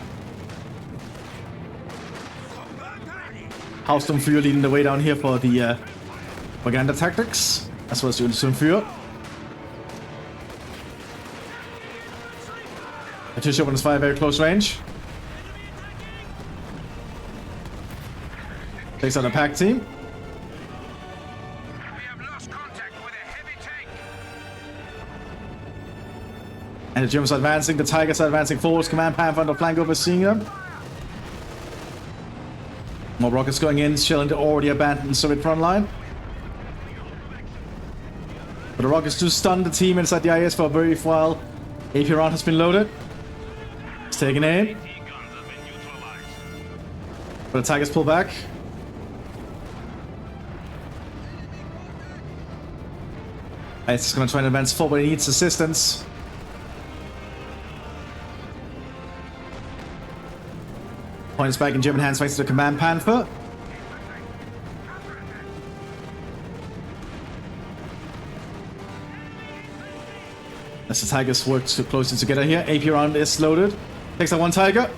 Hausturmführer leading the way down here for the propaganda tactics. As well as the Untersturmführer. Artillery weapons fire very close range. Takes out the pack team. We have lost contact with a heavy tank. And the Germans are advancing. The Tigers are advancing forwards. Command Panther on the flank overseeing them. More rockets going in, shelling the already abandoned Soviet front line. But the rockets do stun the team inside the IS for a brief while. AP round has been loaded. It's taking aim. But the Tigers pull back. IS is going to try and advance forward, but he needs assistance. Point is back in German hands thanks to the Command Panther. As the Tigers work too closely together here. AP round is loaded. Takes out one Tiger.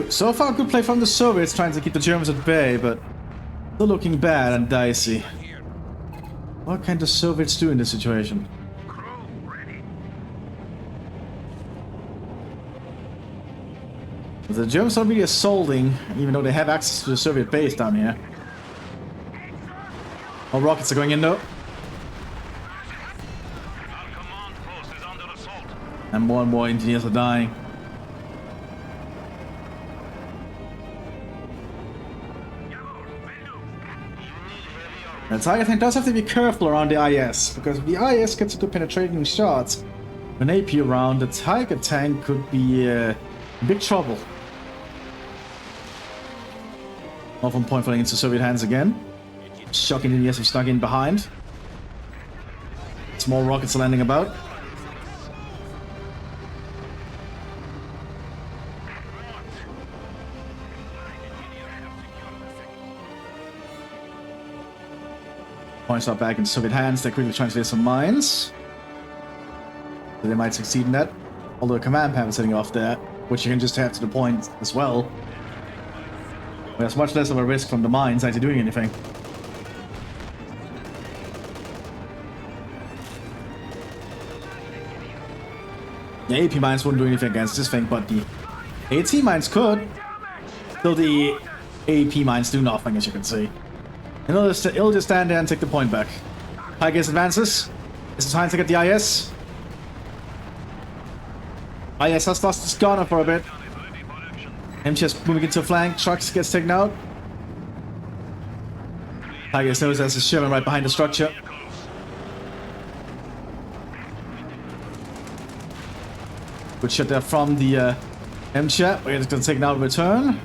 So far, good play from the Soviets trying to keep the Germans at bay, but still looking bad and dicey. What can the Soviets do in this situation? The Germans are really assaulting, even though they have access to the Soviet base down here. All rockets are going in though. And more engineers are dying. And Tiger Tank does have to be careful around the IS, because if the IS gets into penetrating shots, an AP around, the Tiger Tank could be in big trouble. Off on point falling into Soviet hands again. Shocking the ES have snuck in behind. Small rockets are landing about. Points are back in Soviet hands. They're quickly trying to clear some mines. So they might succeed in that. Although a command pad is setting off there, which you can just have to the point as well. There's much less of a risk from the mines actually doing anything. The AP mines wouldn't do anything against this thing, but the AT mines could. Still, the AP mines do nothing, as you can see. And it'll just stand there and take the point back. Tigers advances. It's time to get the IS. IS has lost its gunner for a bit. MTS moving into flank. Trucks gets taken out. Tigers knows there's a Sherman right behind the structure. Good shot there from the MChat. We're just going to take it out in return.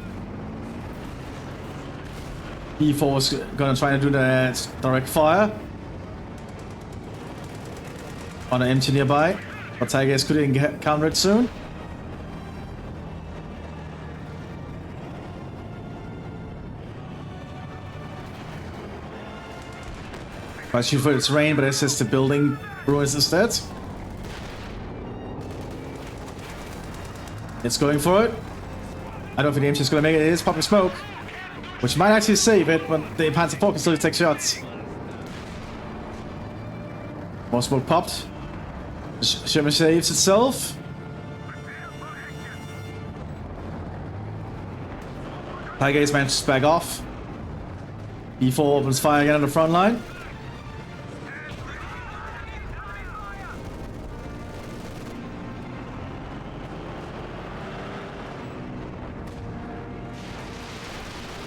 E4 is going to try to do the direct fire on an MT nearby, but Tigers couldn't counter it soon. Tries to shoot for its range, but it's just the building ruins instead. It's going for it. I don't think the MT is going to make it. It is popping smoke, which might actually save it, but the Panzer IV can still take shots. More smoke popped. Sherman saves itself. Tiger Ace manages to back off. E4 opens fire again on the front line.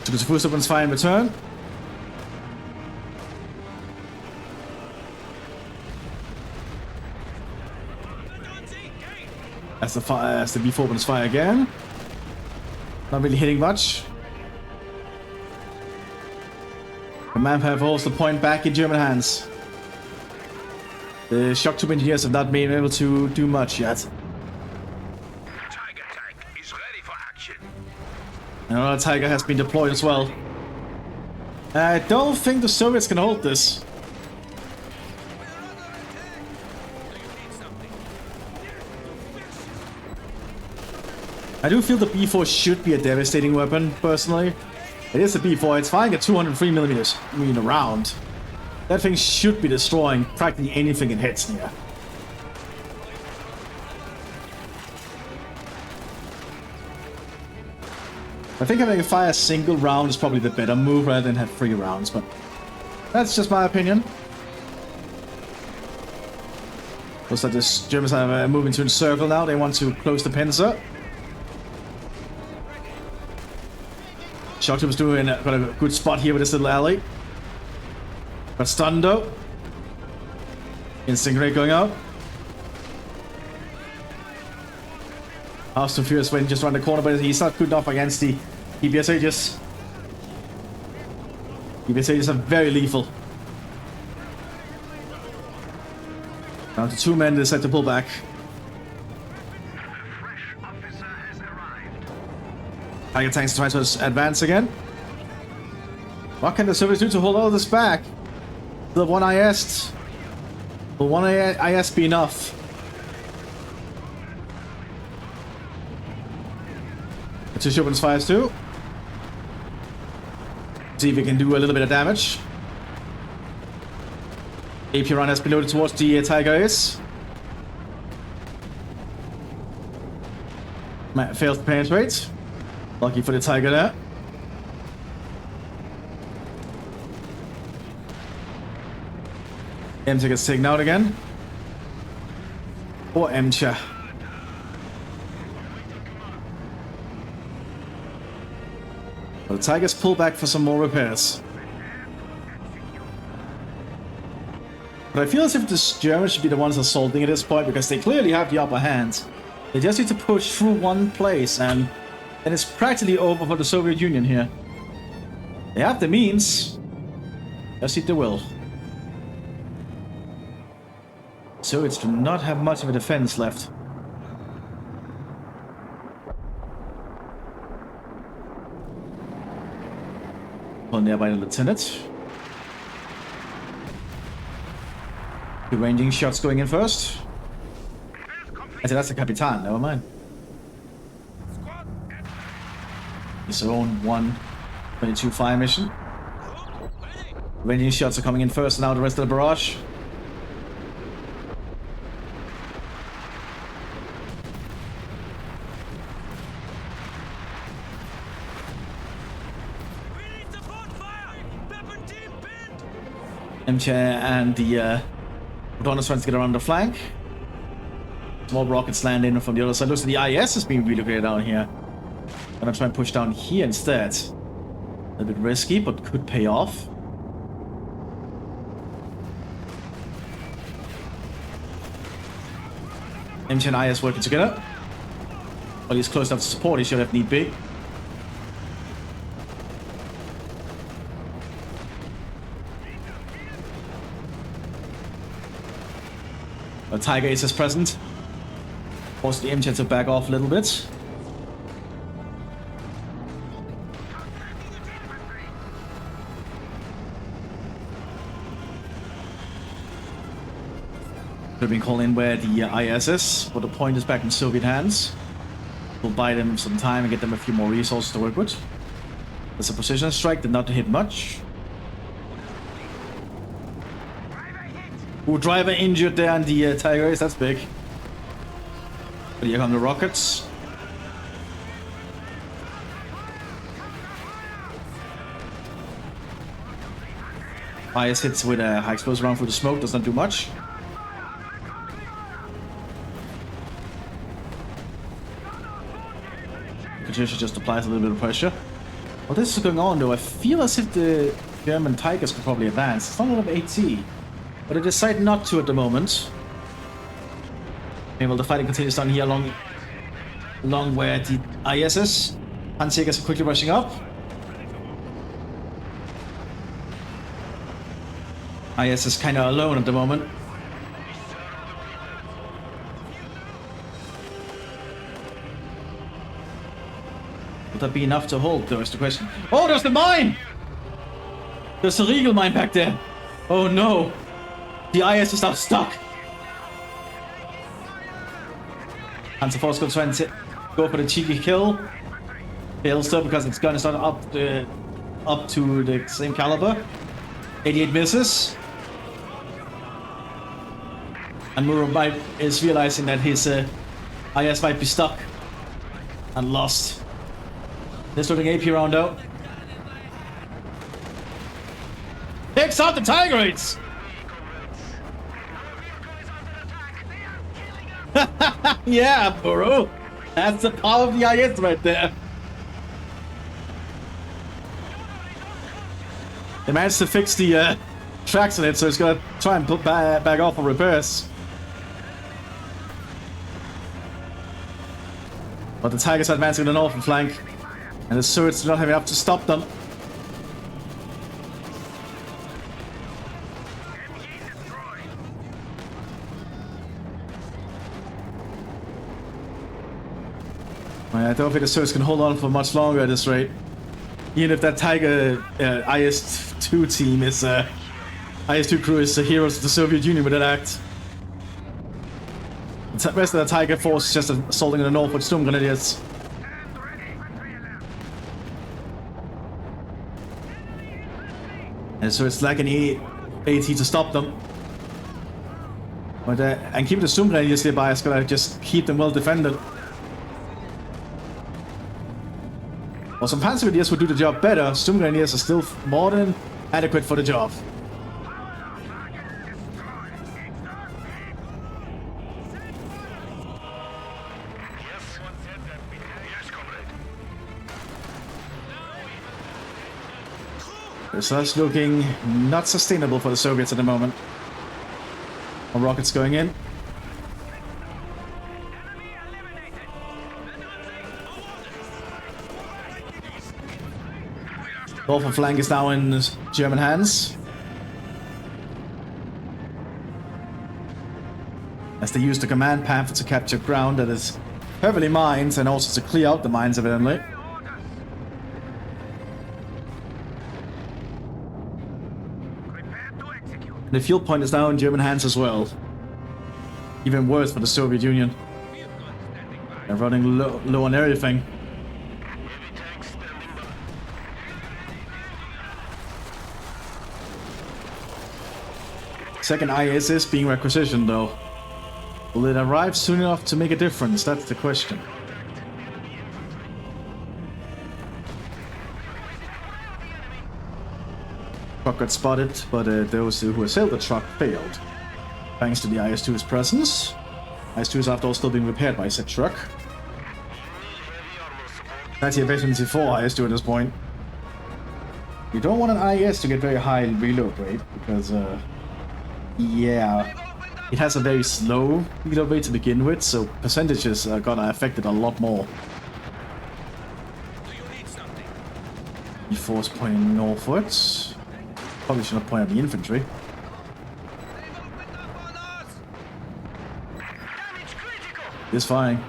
Decisive opens fire in return. As the B4 opens fire again. Not really hitting much. The manpower holds the point back in German hands. The shock troop engineers have not been able to do much yet. Tiger tank is ready for action. Another Tiger has been deployed as well. I don't think the Soviets can hold this. I do feel the B4 should be a devastating weapon, personally. It is a B4, it's firing at 203mm round. That thing should be destroying practically anything it hits near. I think having to fire a single round is probably the better move rather than have 3 rounds, but that's just my opinion. Looks like the Germans are moving to a circle now. They want to close the pincer. Shock troop is doing got a good spot here with this little alley. Got stunned though. Instinct rate going out. House of Furious went just around the corner, but he's not good enough against the EBS Aegis. EBS Aegis are very lethal. Down to 2 men, they decide to pull back. Tiger tanks trying to advance again. What can the Soviets do to hold all this back? The one IS. Will one IS be enough? The 2 shipments fires too. See if we can do a little bit of damage. AP run has been loaded towards the Tiger is. Fails to penetrate. Lucky for the Tiger there. MT gets taken out again. Or MCHA. The Tigers pull back for some more repairs. But I feel as if the Germans should be the ones assaulting at this point, because they clearly have the upper hand. They just need to push through one place, and then it's practically over for the Soviet Union here. They have the means. Just need the will. Soviets do not have much of a defense left. On there by the lieutenant. The ranging shots going in first. I said that's the Capitan, never mind. His own 122 fire mission. Ranging shots are coming in first, and now the rest of the barrage. MJ and the Madonna's trying to get around the flank. Small rockets land in from the other side. Looks like the IS is being relocated down here. Gonna try and push down here instead. A bit risky, but could pay off. MJ and IS working together. Well, he's close enough to support, he should have need be. A Tiger Ace is present. Force the MJ to back off a little bit. Could have been called in where the IS is, but the point is back in Soviet hands. We'll buy them some time and get them a few more resources to work with. There's a precision strike, did not hit much. Ooh, driver injured there on the Tiger Ace, that's big. But here come the rockets. IS hits with a high explosive round through the smoke, does not do much. Katyusha just applies a little bit of pressure. While this is going on though, I feel as if the German Tigers could probably advance. It's not a lot of AT. But I decide not to at the moment. Okay, well, the fighting continues down here along where the IS is. Handseekers are quickly rushing up. IS is kind of alone at the moment. Would that be enough to hold, though, is the question. Oh, there's the mine! There's a Regal mine back there. Oh, no. The IS is now stuck. Hansa Force going to try and go for the cheeky kill. Fails though because its gun is not up to the same caliber. 88 misses. And Muro is realizing that his IS might be stuck and lost. This looking AP round out. Picks out the Tiger Ace! Yeah, bro. That's the power of the IS right there. They managed to fix the tracks on it, so it's gonna try and put back off for repairs. But the Tigers are advancing on the northern flank, and the Swords do not have enough to stop them. I don't think the Swords can hold on for much longer at this rate. Even if that Tiger IS-2 team is IS-2 crew is the heroes of the Soviet Union with that act. The rest of the Tiger force is just assaulting in the north with Sturmgrenadiers. And so it's like an AT to stop them. But, and keeping the Sturmgrenadiers nearby is gonna just keep them well defended. Well, some Panzergrenadiers would do the job better. Sturmgrenadiers are still more than adequate for the job. So that's looking not sustainable for the Soviets at the moment. More rockets going in. Northern flank is now in German hands. As they use the command panther to capture ground that is heavily mined and also to clear out the mines evidently. And the field point is now in German hands as well. Even worse for the Soviet Union. They're running low on everything. Second ISS being requisitioned though. Will it arrive soon enough to make a difference? That's the question. Truck got spotted, but those who assailed the truck failed. Thanks to the IS-2's presence. IS-2 is after all still being repaired by said truck. That's the efficiency for IS-2 at this point. You don't want an IS to get very high reload rate, because yeah, it has a very slow reload rate to begin with, so percentages are gonna affect it a lot more. The force pointing northwards. Probably should not point at the infantry. It's fine.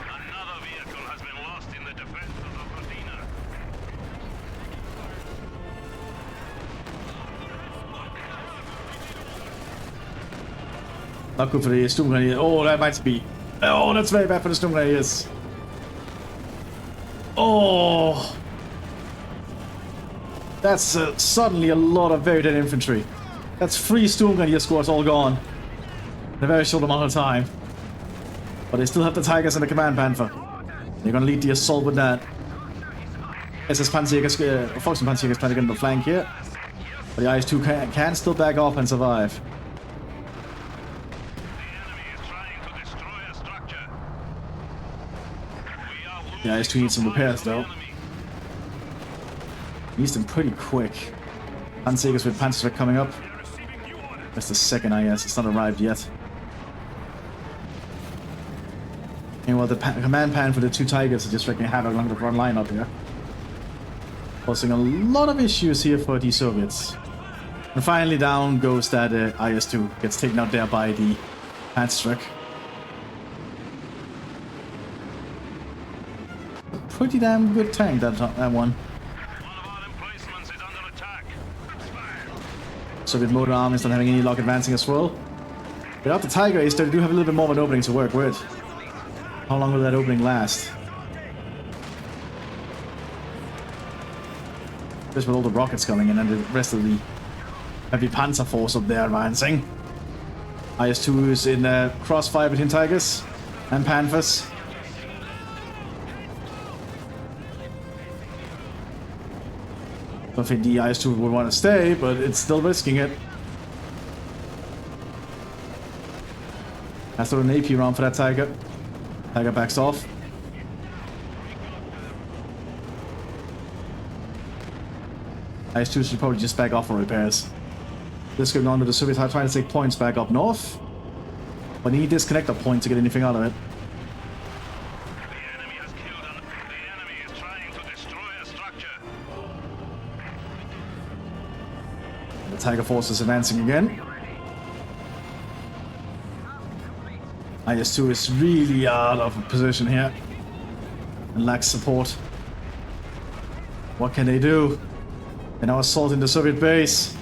Another vehicle has been lost in the defense of the Rodina. Not good for the Sturmgrenadiers. Oh, that might be. Oh, that's very bad for the Sturmgrenadiers. Oh. That's suddenly a lot of very dead infantry. That's 3 Sturmgrenadier squads all gone in a very short amount of time. But they still have the Tigers and the Command Panther. They're gonna lead the assault with that. SS Panzerjäger, Volkspanzerjäger is trying to get on the flank here. But the IS-2 can still back off and survive. The IS-2 needs some repairs though. Needs them pretty quick. Panzerjägers with Panzerjäger coming up. That's the second IS, it's not arrived yet. And well, the command pan for the 2 Tigers are just wreaking havoc along the front line up here. Causing a lot of issues here for the Soviets. And finally down goes that IS-2. Gets taken out there by the Panzerjäger. Pretty damn good tank, that one. Soviet motor army is not having any luck advancing as well. Without the Tiger Ace, they do have a little bit more of an opening to work with. How long will that opening last? Just with all the rockets coming in and the rest of the heavy Panzer force up there advancing. IS-2 is in crossfire between Tigers and Panthers. I think the IS-2 would want to stay, but it's still risking it. Has to throw an AP round for that Tiger. Tiger backs off. IS-2 should probably just back off for repairs. This going on with the Soviets are trying to take points back up north. But they need this connector point to get anything out of it. Tiger force is advancing again. IS-2 is really out of position here and lacks support. What can they do? They're now assaulting the Soviet base.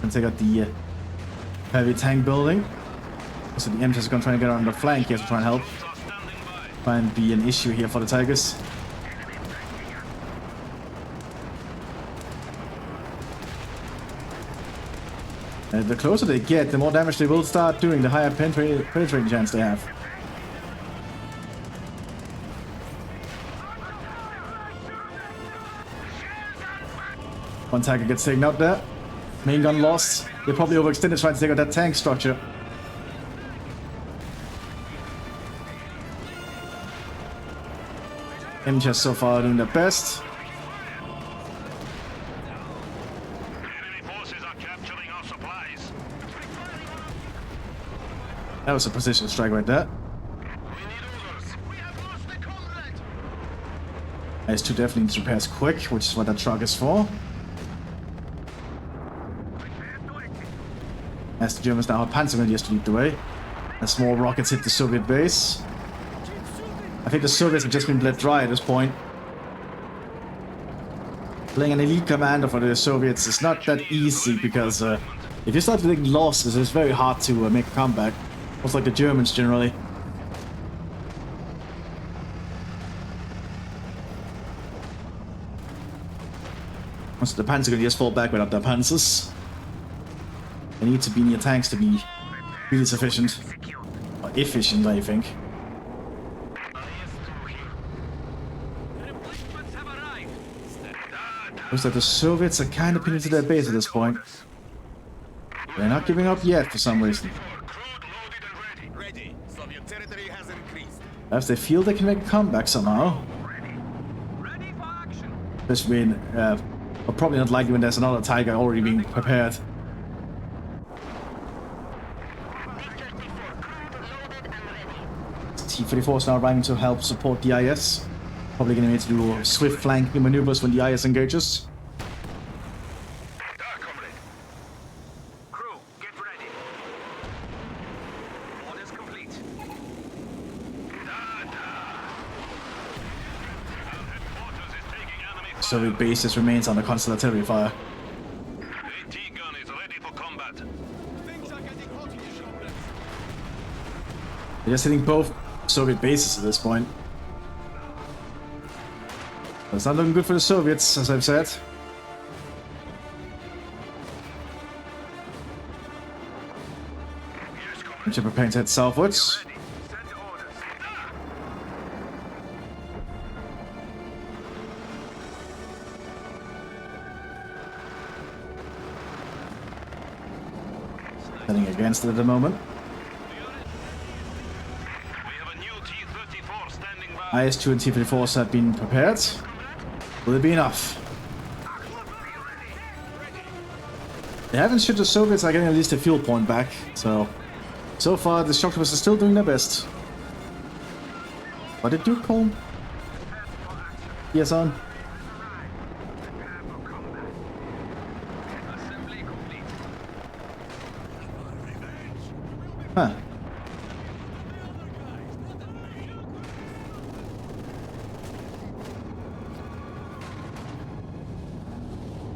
And take out the heavy tank building. So the Mthis is going to try and get on the flank here to try and help. Try and be an issue here for the Tigers. The closer they get, the more damage they will start doing, the higher penetrating chance they have. One Tiger gets taken out there. Main gun lost. They probably overextended trying to take out that tank structure. Mthis so far doing their best. That was a precision strike right there. We need orders. We have lost the comrade. IS-2 definitely needs repairs quick, which is what that truck is for. As the Germans now have Panzergrenadiers to lead the way. As more rockets hit the Soviet base. I think the Soviets have just been bled dry at this point. Playing an elite commander for the Soviets is not that easy because if you start taking losses, it's very hard to make a comeback. Almost like the Germans generally. Once the Panzergrenadiers fall back without their panzers, they need to be near tanks to be really sufficient. Or efficient, I think. Looks like the Soviets are kind of pinned to their base at this point. They're not giving up yet for some reason. Perhaps they feel they can make a comeback somehow. This being probably not likely when there's another Tiger already being prepared. T-34 is now arriving to help support the IS. Probably going to need to do swift flanking maneuvers when the IS engages. Crew, get ready. Orders complete. Soviet bases remains under constant artillery fire. AT gun is ready for combat. They're just hitting both Soviet bases at this point. It's not looking good for the Soviets, as I've said. They're preparing to head southwards. Heading against it at the moment. IS-2 and T-34s have been prepared. Will it be enough? They haven't shot the Soviets are getting at least a fuel point back, so far the shock troopers are still doing their best. What did you call? Yes, on. Huh.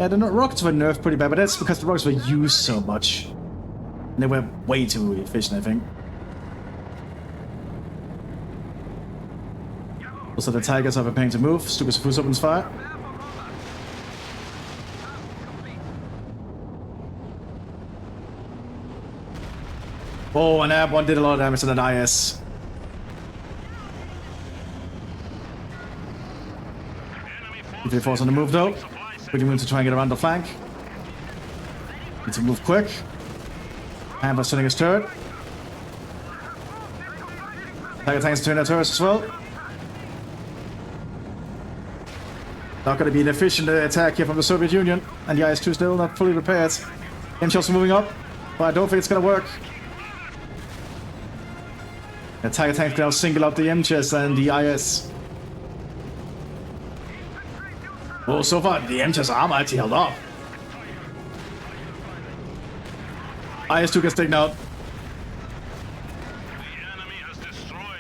Yeah, the rockets were nerfed pretty bad, but that's because the rockets were used so much. And they were way too efficient, I think. Also, the Tigers are preparing to move. Stukas Fus opens fire. Oh, and that one did a lot of damage to that IS. If force on the move though. Quickly move to try and get around the flank. Need to move quick. And by sending his turret. Tiger tanks turn their turrets as well. Not going to be an efficient attack here from the Soviet Union. And the IS-2 still not fully repaired. M-shells are moving up, but I don't think it's going to work. The Tiger tanks can now single out the M-chest and the IS. Well, so far, the M-chest armor actually held up. IS-2 gets taken out.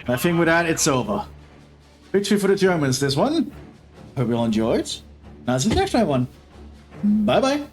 I think with that, it's over. Victory for the Germans, this one. Hope you all enjoyed. Now, see you next time, one. Bye-bye.